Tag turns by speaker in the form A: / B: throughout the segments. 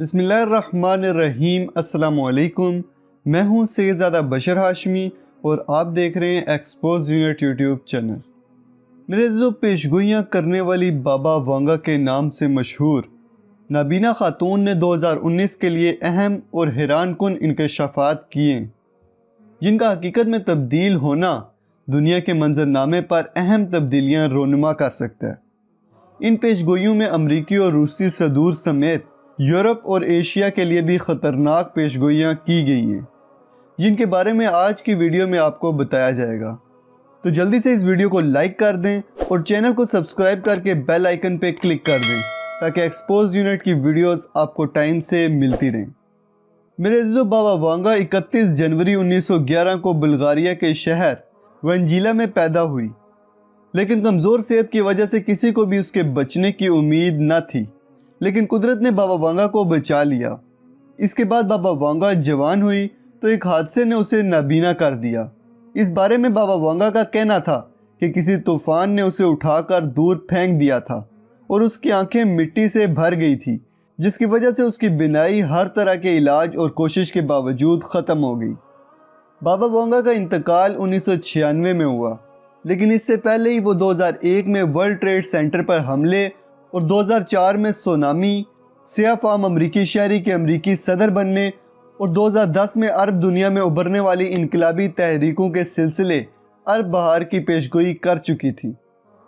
A: बिस्मिल्लाहिर्रहमानिर्रहीम। अस्सलाम वालेकुम। मैं हूं सैयदज़ादा बशर हाशमी और आप देख रहे हैं एक्सपोज यूनिट यूट्यूब चैनल। मेरे जो पेशगोइयाँ करने वाली बाबा वांगा के नाम से मशहूर नाबीना खातून ने 2019 के लिए अहम और हैरान कुन इंकशाफात किए, जिनका हकीकत में तब्दील होना दुनिया के मंजरनामे पर अहम तब्दीलियाँ रोनुमा कर सकता है। इन पेशगोइयों में अमरीकी और रूसी सदूर समेत यूरोप और एशिया के लिए भी ख़तरनाक पेशगोइयाँ की गई हैं, जिनके बारे में आज की वीडियो में आपको बताया जाएगा। तो जल्दी से इस वीडियो को लाइक कर दें और चैनल को सब्सक्राइब करके बेल आइकन पे क्लिक कर दें ताकि एक्सपोज यूनिट की वीडियोस आपको टाइम से मिलती रहें। मेरे अज़ीज़ों, बाबा वांगा 31 जनवरी 1911 को बुल्गारिया के शहर वंजीला में पैदा हुई, लेकिन कमज़ोर सेहत की वजह से किसी को भी उसके बचने की उम्मीद न थी, लेकिन कुदरत ने बाबा वांगा को बचा लिया। इसके बाद बाबा वांगा जवान हुई तो एक हादसे ने उसे नाबीना कर दिया। इस बारे में बाबा वांगा का कहना था कि किसी तूफान ने उसे उठाकर दूर फेंक दिया था और उसकी आंखें मिट्टी से भर गई थी, जिसकी वजह से उसकी बिनाई हर तरह के इलाज और कोशिश के बावजूद ख़त्म हो गई। बाबा वांगा का इंतकाल 1996 में हुआ, लेकिन इससे पहले ही वो 2001 में वर्ल्ड ट्रेड सेंटर पर हमले और 2004 में सुनामी, सिया फाम अमरीकी शहरी के अमरीकी सदर बनने और 2010 में अरब दुनिया में उभरने वाली इनकलाबी तहरीकों के सिलसिले अरब बहार की पेशगोई कर चुकी थी।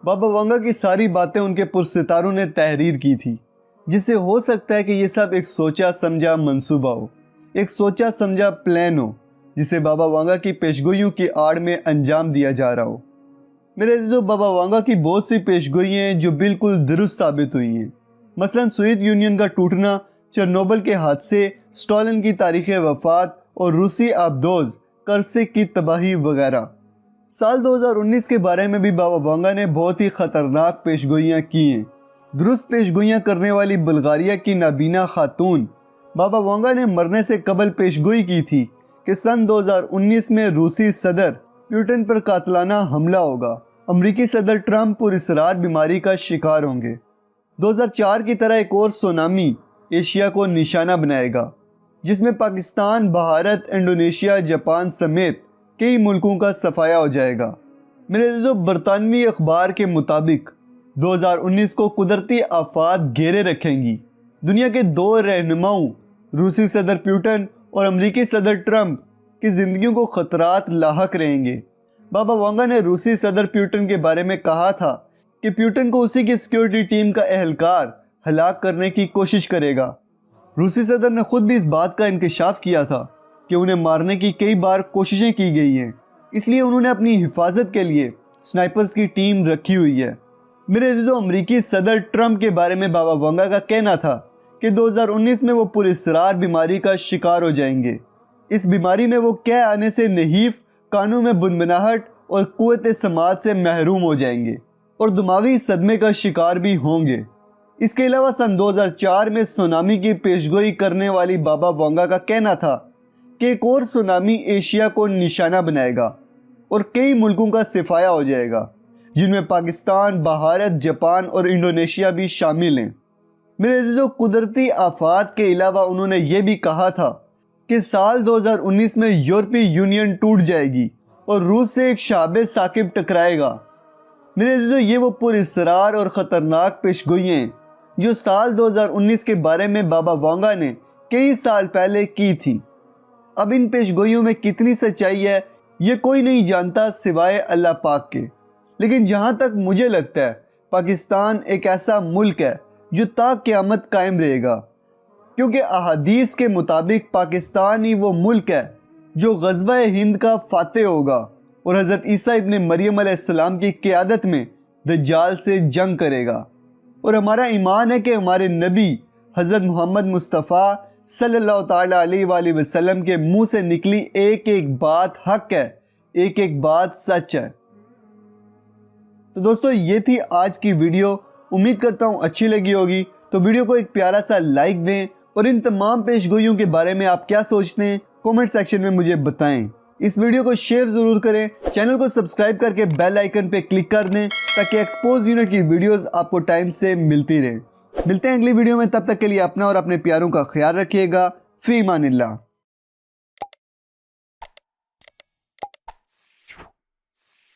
A: बाबा वांगा की सारी बातें उनके पुरसितारों ने तहरीर की थी, जिससे हो सकता है कि ये सब एक सोचा समझा मंसूबा हो, एक सोचा समझा प्लान हो, जिसे बाबा वांगा की पेशगोइयों की आड़ में अंजाम दिया जा रहा हो। मेरे जो बाबा वांगा की बहुत सी पेशगोइयाँ हैं जो बिल्कुल दुरुस्त साबित हुई हैं, मसलन सोवियत यूनियन का टूटना, चेरनोबिल के हादसे, स्टालिन की तारीख़ वफ़ात और रूसी आबदोज़ कर्सिक की तबाही वगैरह। साल 2019 के बारे में भी बाबा वांगा ने बहुत ही ख़तरनाक पेशगोइयाँ की हैं। दुरुस्त पेशगोइयाँ करने वाली बुल्गारिया की नाबीना खातून बाबा वांगा ने मरने से कबल पेशगोई की थी कि सन 2019 में रूसी सदर पुतिन पर कातलाना हमला होगा, अमरीकी सदर ट्रंप पुरअसरार बीमारी का शिकार होंगे। 2004 की तरह एक और सुनामी एशिया को निशाना बनाएगा, जिसमें पाकिस्तान, भारत, इंडोनेशिया, जापान समेत कई मुल्कों का सफाया हो जाएगा। मेरे जो बरतानवी अखबार के मुताबिक 2019 को कुदरती आफात घेरे रखेंगी। दुनिया के दो रहनुमाओं रूसी सदर पुतिन और अमरीकी सदर ट्रंप की ज़िंदगियों को ख़तरात लाहक रहेंगे। बाबा वांगा ने रूसी सदर पुतिन के बारे में कहा था कि पुतिन को उसी की सिक्योरिटी टीम का एहलकार हलाक करने की कोशिश करेगा। रूसी सदर ने खुद भी इस बात का इंकशाफ किया था कि उन्हें मारने की कई बार कोशिशें की गई हैं, इसलिए उन्होंने अपनी हिफाजत के लिए स्नाइपर्स की टीम रखी हुई है। मेरे जो अमरीकी सदर ट्रंप के बारे में बाबा वांगा का कहना था कि 2019 में वो पुरअसरार बीमारी का शिकार हो जाएंगे। इस बीमारी में वो कह आने से नहीफ, कानों में बुनबनाहट और कुव्वत समात से महरूम हो जाएंगे और दिमागी सदमे का शिकार भी होंगे। इसके अलावा सन 2004 में सुनामी की पेशगोई करने वाली बाबा वांगा का कहना था कि एक और सुनामी एशिया को निशाना बनाएगा और कई मुल्कों का सफाया हो जाएगा, जिनमें पाकिस्तान, भारत, जापान और इंडोनेशिया भी शामिल हैं। मेरे जो कुदरती आफात के अलावा उन्होंने ये भी कहा था कि साल 2019 में यूरोपीय यूनियन टूट जाएगी और रूस से एक शाबे साकिब टकराएगा। मेरे जो ये वो पुरअसरार और ख़तरनाक पेशगोइयाँ हैं जो साल 2019 के बारे में बाबा वांगा ने कई साल पहले की थी। अब इन पेशगोइयों में कितनी सच्चाई है ये कोई नहीं जानता सिवाय अल्लाह पाक के, लेकिन जहाँ तक मुझे लगता है पाकिस्तान एक ऐसा मुल्क है जो ता क़यामत कायम रहेगा, क्योंकि अहादीस के मुताबिक पाकिस्तान ही वो मुल्क है जो ग़ज़वा हिंद का फ़ातह होगा और हज़रत ईसा इब्न मरियम अलैहिस्सलाम की क़यादत में दज्जाल से जंग करेगा। और हमारा ईमान है कि हमारे नबी हज़रत मोहम्मद मुस्तफ़ा सल्लल्लाहु ताला अलैहि वसल्लम के मुँह से निकली एक एक बात हक़ है, एक एक बात सच है। तो दोस्तों, ये थी आज की वीडियो। उम्मीद करता हूँ अच्छी लगी होगी। तो वीडियो को एक प्यारा सा लाइक दें और इन तमाम पेशगोइयों के बारे में आप क्या सोचते हैं कमेंट सेक्शन में मुझे बताएं। इस वीडियो को शेयर ज़रूर करें, चैनल को सब्सक्राइब करके बेल आइकन पे क्लिक कर दें ताकि एक्सपोज यूनिट की वीडियोस आपको टाइम से मिलती रहें। ملتے ہیں اگلی ویڈیو میں، تب تک کے لیے اپنا اور اپنے پیاروں کا خیال رکھیے گا۔ فی امان اللہ۔